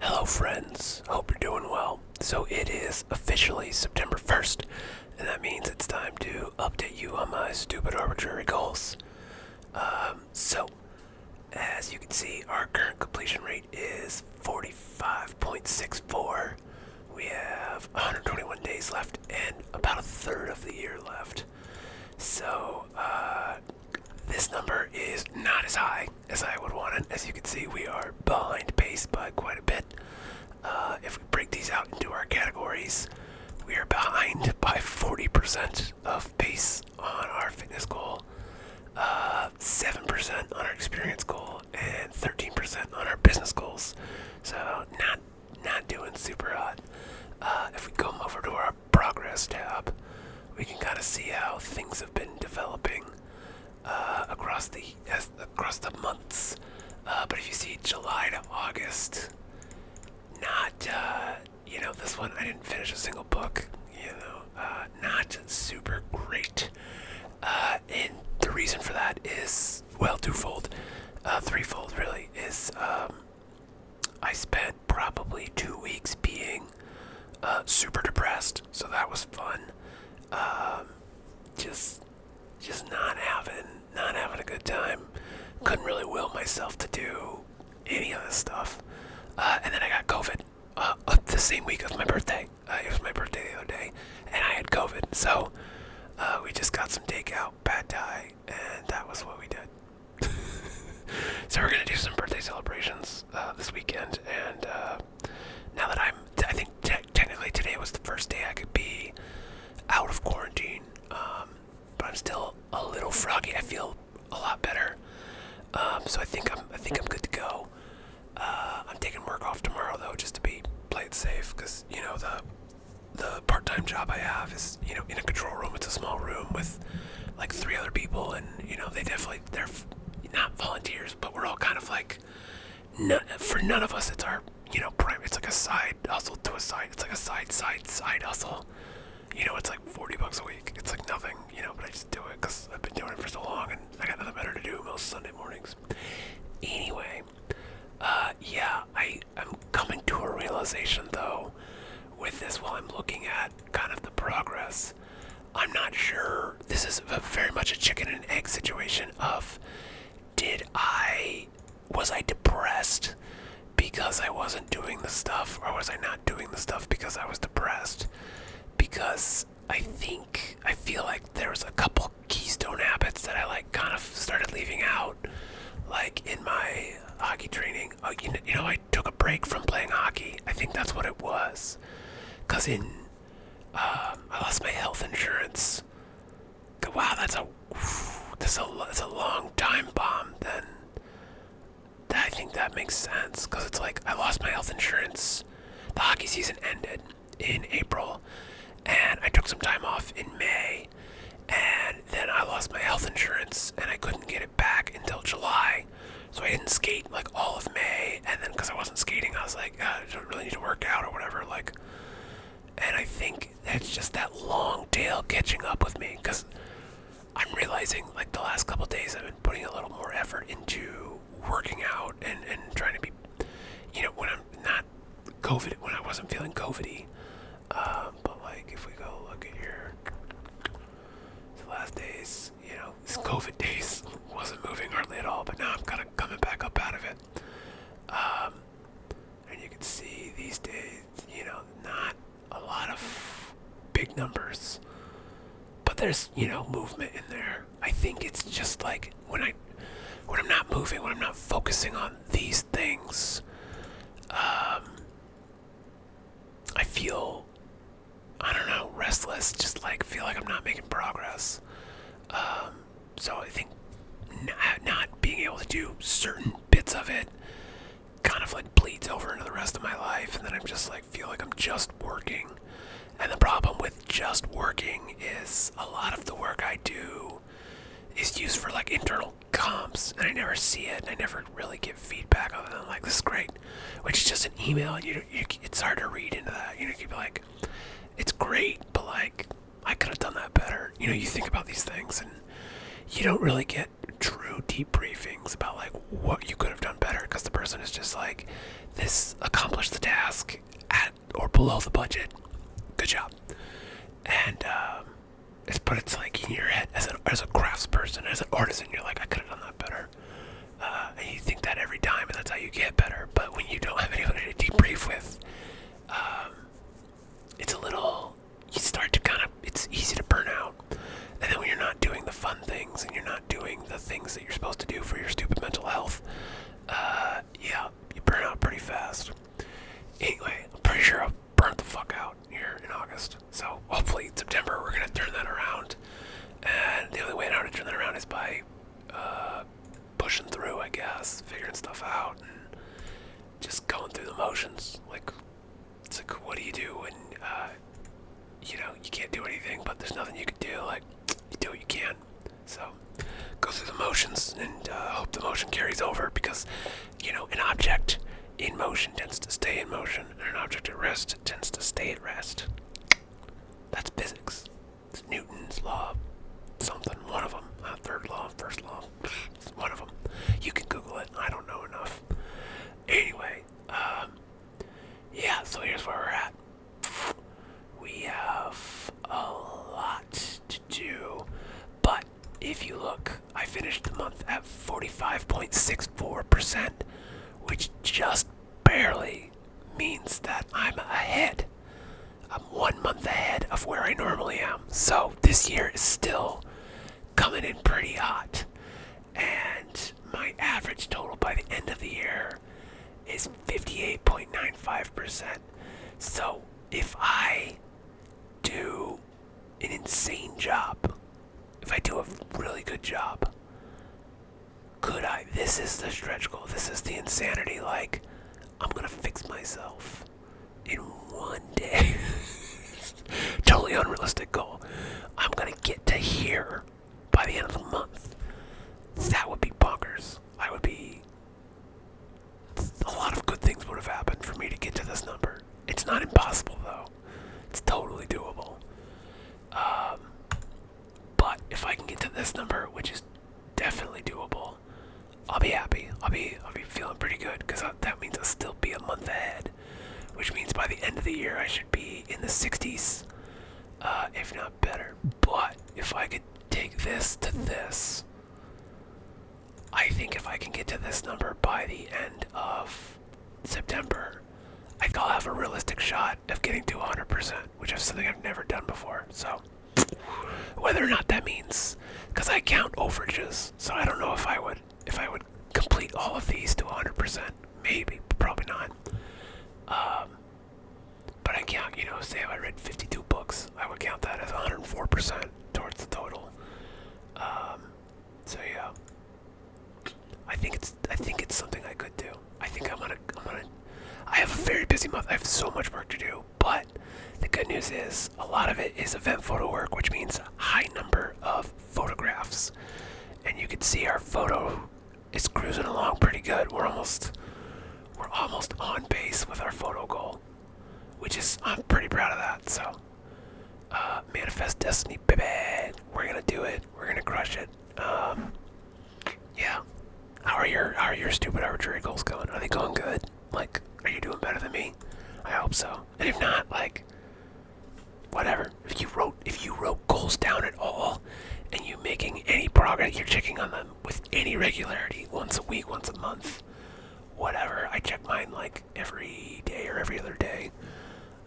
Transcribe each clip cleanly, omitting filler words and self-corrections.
Hello, friends. Hope you're doing well. So, it is officially September 1st, and that means it's time to update you on my stupid arbitrary goals. So, as you can see, our current completion rate is 45.64. We have 121 days left and about a third of the year left. So, this number is not as high as I would want it. As you can see, we are behind pace by quite a bit. If we break these out into our categories, we are behind by 40% of pace on our fitness goal, 7% on our experience goal, and 13% on our business goals. So not doing super hot. If we come over to our progress tab, we can kind of see how things have been developing across the months. But if you see July to August, not this one I didn't finish a single book. Not super great. And the reason for that is twofold, threefold really. Is I spent probably 2 weeks being super depressed, so that was fun. Just not having a good time. Couldn't really will myself to do any of this stuff. And then I got COVID the same week of my birthday. It was my birthday the other day, and I had COVID. So we just got some takeout, pad thai, and that was what we did. So we're gonna do some birthday celebrations this weekend, and now that I think technically today was the first day I could be out of quarantine, but I'm still a little froggy. I feel a lot better, so I think I'm good to go. I'm taking work off tomorrow though, just to play it safe, because the part-time job I have is in a control room. It's a small room with like 3 other people, and they're not volunteers, but we're all kind of like for none of us it's our prime. It's like a side hustle to a side. It's like a side hustle. It's like $40 a week. It's like nothing, but I just do it because I've been doing it for so long, and I got nothing better to do most Sunday mornings. Anyway, I'm coming to a realization though with this while I'm looking at kind of the progress. I'm not sure. This is very much a chicken and egg situation of was I depressed because I wasn't doing the stuff, or was I not doing the stuff because I was depressed? Because I feel like there was a couple keystone habits that I kind of started leaving out, like in my hockey training. I took a break from playing hockey. I think that's what it was, cause I lost my health insurance. Wow, that's a long time bomb. Then I think that makes sense, cause it's like I lost my health insurance. The hockey season ended in April, and I took some time off in May, and then I lost my health insurance, and I couldn't get it back until July. So I didn't skate like all of May, and then because I wasn't skating, I was like, I don't really need to work out or whatever. And I think that's just that long tail catching up with me, because I'm realizing like the last couple of days I've been putting a little more effort into working out and trying to be, when I'm not COVID, when I wasn't feeling COVID-y. But like if we go look at the last days, these COVID days wasn't moving hardly at all, but now I'm kind of coming back up out of it. And you can see these days, not a lot of big numbers, but there's, movement in there. I think it's just like when I'm not moving, when I'm not focusing on these things, I feel, I don't know, restless, just like feel like I'm not making progress. So I think not being able to do certain bits of it kind of like bleeds over into the rest of my life, and then I'm just like feel like I'm just working. And the problem with just working is a lot of the work I do is used for like internal comps, and I never see it, and I never really get feedback other than like, this is great, which is just an email, and it's hard to read into that. You keep like, it's great, but like I could have done that better. You think about these things, and you don't really get true debriefings about like what you could have done better, because the person is just like, this accomplished the task at or below the budget. Good job. And it's like in your head as a craftsperson, as an artisan, you're like, I could have done that better. And you think that every time, and that's how you get better. But when you don't have anybody to debrief with, it's a little, you start to it's easy to burn out. And then when you're not doing the fun things and you're not doing the things that you're supposed to do for your stupid mental health, you burn out pretty fast. Anyway, I'm pretty sure I'll burn the fuck out here in August. So hopefully in September we're going to turn that around. And the only way now to turn that around is by pushing through, I guess, figuring stuff out and just going through the motions. Like, it's like, what do you do when, you can't do anything, but there's nothing you can do? Like, you do what you can. So, go through the motions and hope the motion carries over, because, an object in motion tends to stay in motion, and an object at rest tends to stay at rest. That's physics. It's Newton's law. Something, one of them. Third law, first law. One of them. You can Google it. I don't know enough. Anyway, so here's where we're at. We have a lot to do, but if you look, I finished the month at 45.64%, which just barely means that I'm ahead. I'm 1 month ahead of where I normally am. So this year is still coming in pretty hot. And my average total by the end of the year is 58.95%. So if I do an insane job, if I do a really good job, could I? This is the stretch goal. This is the insanity. Like, I'm gonna fix myself in 1 day. Totally unrealistic goal. I'm gonna get to here by the end of the month. That would be bonkers. A lot of good things would have happened for me to get to this number. It's not impossible though. It's totally doable. But if I can get to this number, which is definitely doable, I'll be happy. I'll be feeling pretty good, because that means I'll still be a month ahead, which means by the end of the year I should be in the 60s, if not better. But if I could take this to this, I think if I can get to this number by the end of September, I think I'll have a realistic shot of getting to 100%, which is something I've never done before. So whether or not that means, because I count overages, so I don't know if I would complete all of these to 100%. Maybe, probably not. But I count, say if I read 52 books, I would count that as 104% towards the total. So yeah, I think it's something I could do. I think I have a very busy month. I have so much work to do, but the good news is a lot of it is event photo work, which means a high number of photographs. And you can see our photo is cruising along pretty good. We're almost on pace with our photo goal, which is, I'm pretty proud of that. So, manifest destiny, baby. We're gonna do it. We're gonna crush it. Yeah. How are your stupid arbitrary goals going? Are they going good? Like, are you doing better than me? I hope so. And if not, like, whatever. If you wrote goals down at all, and you making any progress, you're checking on them with any regularity, once a week, once a month, whatever. I check mine like every day or every other day,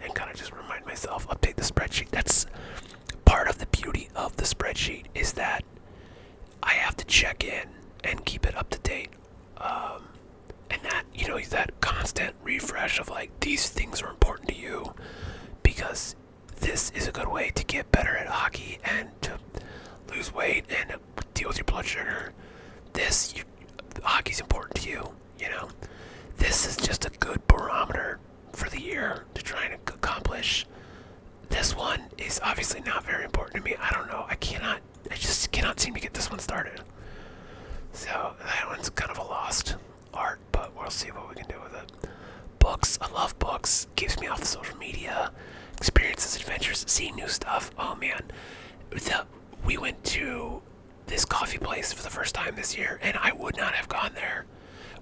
and kind of just remind myself, update the spreadsheet. That's part of the beauty of the spreadsheet, is that I have to check in and keep it up to date. And that, that constant refresh of like, these things are important to you, because this is a good way to get better at hockey and to lose weight and to deal with your blood sugar. Hockey's important to you, This is just a good barometer for the year to try and accomplish. This one is obviously not very important to me. I don't know. I just cannot seem to get this one started. So that one's kind of a lost art, but we'll see what we can do with it. Books. I love books. Keeps me off the social media. Experiences, adventures, seeing new stuff. Oh man. We went to this coffee place for the first time this year, and I would not have gone there.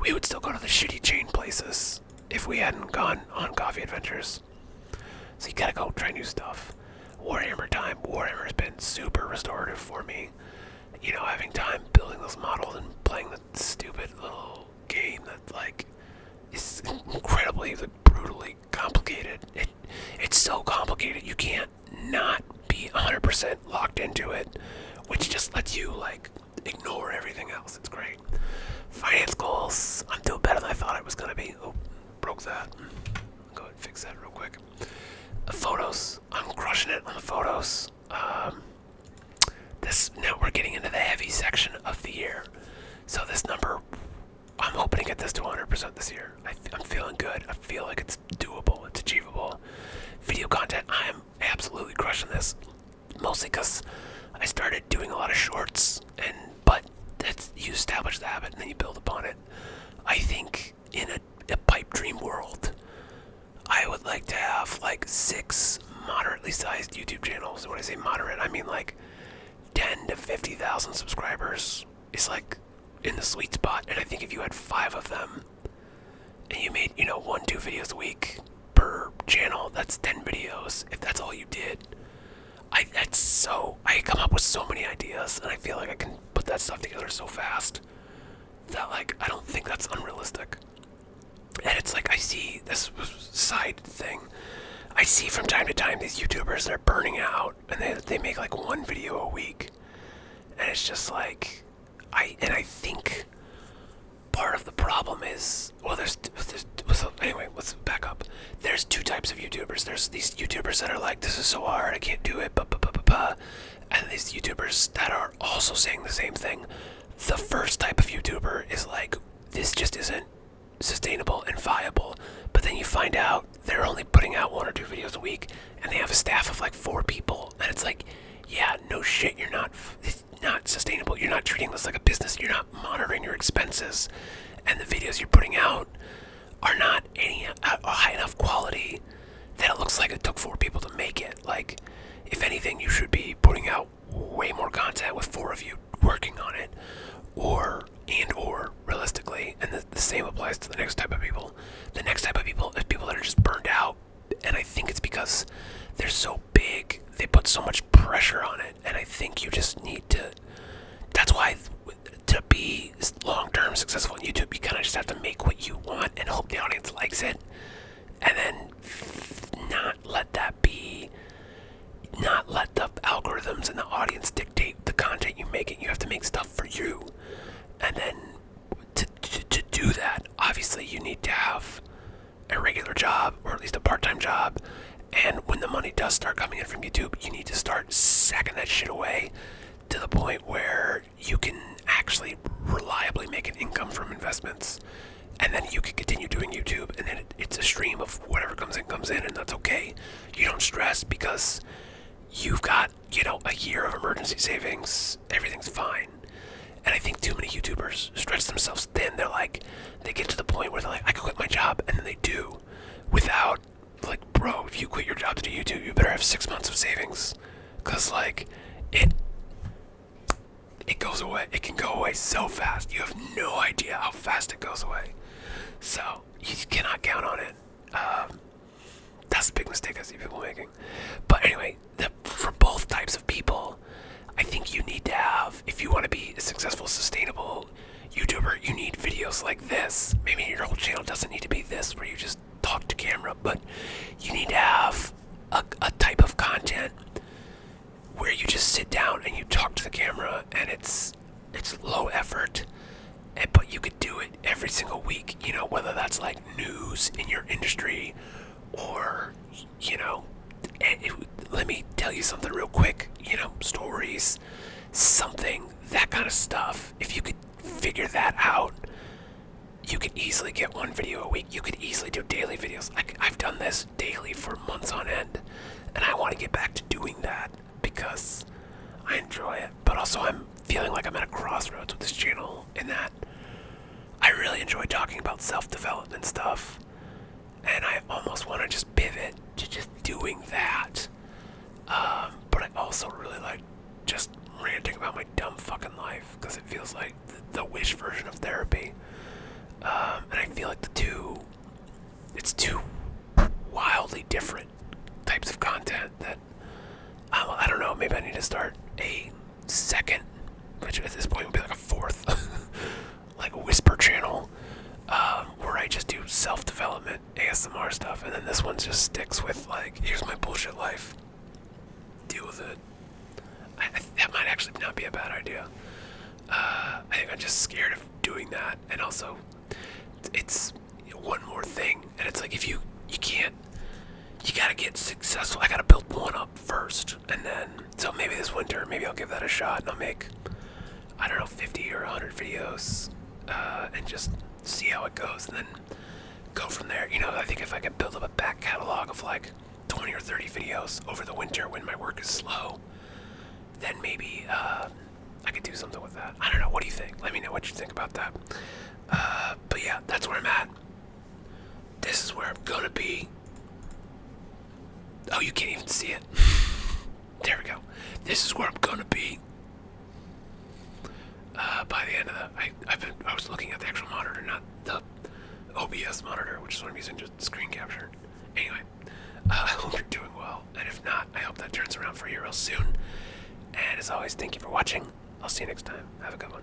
We would still go to the shitty chain places if we hadn't gone on coffee adventures. So you gotta go try new stuff. Warhammer time. Warhammer has been super restorative for me. You know, having time building those models and playing the stupid little game that, like, is incredibly, like, brutally complicated. It's so complicated you can't not be 100% locked into it, which just lets you, like, ignore everything else. It's great. Finance goals. I'm doing better than I thought I was gonna be. Oh, broke that. Go ahead and fix that real quick. Photos. I'm crushing it on the photos. Now we're getting into the heavy section of the year. So this number, I'm hoping to get this to 100% this year. I'm feeling good. I feel like it's doable. It's achievable. Video content, I'm absolutely crushing this. Mostly because I started doing a lot of shorts, but you establish the habit and then you build upon it. I think in a pipe dream world, I would like to have like 6 moderately sized YouTube channels. When I say moderate, I mean like 10 to 50,000 subscribers is like in the sweet spot. And I think if you had 5 of them and you made, 1-2 videos a week per channel, that's 10 videos. If that's all you did, I come up with so many ideas, and I feel like I can put that stuff together so fast that, like, I don't think that's unrealistic. And it's like, I see this side thing. I see from time to time these YouTubers that are burning out, and they make like 1 video a week. And it's just like, I think part of the problem is, anyway, let's back up. There's 2 types of YouTubers. There's these YouTubers that are like, this is so hard, I can't do it, and these YouTubers that are also saying the same thing. The first type of YouTuber is like, this just isn't sustainable and viable, but then you find out they're only putting out 1 or 2 videos a week, and they have a staff of like 4 people, and it's like, yeah, no shit, it's not sustainable. You're not treating this like a business. You're not monitoring your expenses, and the videos you're putting out are not any high enough quality that it looks like it took 4 people to make it. Like, if anything, you should be putting out way more content with 4 of you working on it, or realistically, and the same applies to the next type of people. The next type of people is people that are just burned out, and I think it's because they're so big, they put so much pressure on it, and I think you just need to, that's why to be long-term successful on YouTube, you kind of just have to make what you want and hope the audience likes it, and then not let the algorithms and the audience dictate the content you make. You have to make stuff for you. And then to do that, obviously you need to have a regular job, or at least a part-time job. And when the money does start coming in from YouTube, you need to start sacking that shit away to the point where you can actually reliably make an income from investments. And then you can continue doing YouTube, and then it's a stream of whatever comes in, and that's okay. You don't stress because you've got, a year of emergency savings. Everything's fine. And I think too many YouTubers stretch themselves thin. They get to the point where they're like, I can quit my job, and then they do. Without, like, bro, if you quit your job to do YouTube, you better have 6 months of savings. Because, like, it goes away. It can go away so fast. You have no idea how fast it goes away. So, you cannot count on it. That's a big mistake I see people making. But anyway, for both types of people, I think you need to have, if you want to be a successful, sustainable YouTuber, you need videos like this. Maybe your whole channel doesn't need to be this, where you just talk to camera, but you need to have a type of content where you just sit down and you talk to the camera, and it's low effort, but you could do it every single week, whether that's like news in your industry, or, let me tell you something real quick, stories, something, that kind of stuff. If you could figure that out, you could easily get 1 video a week. You could easily do daily videos. I've done this daily for months on end, and I want to get back to doing that because I enjoy it. But also I'm feeling like I'm at a crossroads with this channel in that I really enjoy talking about self-development stuff, and I almost want to just pivot to just doing that. But I also really like just ranting about my dumb fucking life because it feels like the Wish version of therapy. And I feel like it's two wildly different types of content that, I don't know, maybe I need to start a second, which at this point would be like a fourth, like a whisper channel, where I just do self-development ASMR stuff, and then this one just sticks with like, here's my bullshit life, deal with it. That might actually not be a bad idea. I think I'm just scared of doing that, and also it's one more thing, and it's like if you gotta get successful. I gotta build one up first, and then so maybe this winter, maybe I'll give that a shot, and I'll make, I don't know, 50 or 100 videos, and just see how it goes, and then go from there. You know, I think if I could build up a back catalog of like 20 or 30 videos over the winter when my work is slow, then maybe I could do something with that. I don't know. What do you think? Let me know what you think about that. But yeah, that's where I'm at. This is where I'm gonna be. Oh, you can't even see it. There we go. This is where I'm gonna be. By the end of the, I was looking at the actual monitor, not the OBS monitor, which is what I'm using to screen capture. Anyway, I hope you're doing well, and if not, I hope that turns around for you real soon. And as always, thank you for watching. I'll see you next time. Have a good one.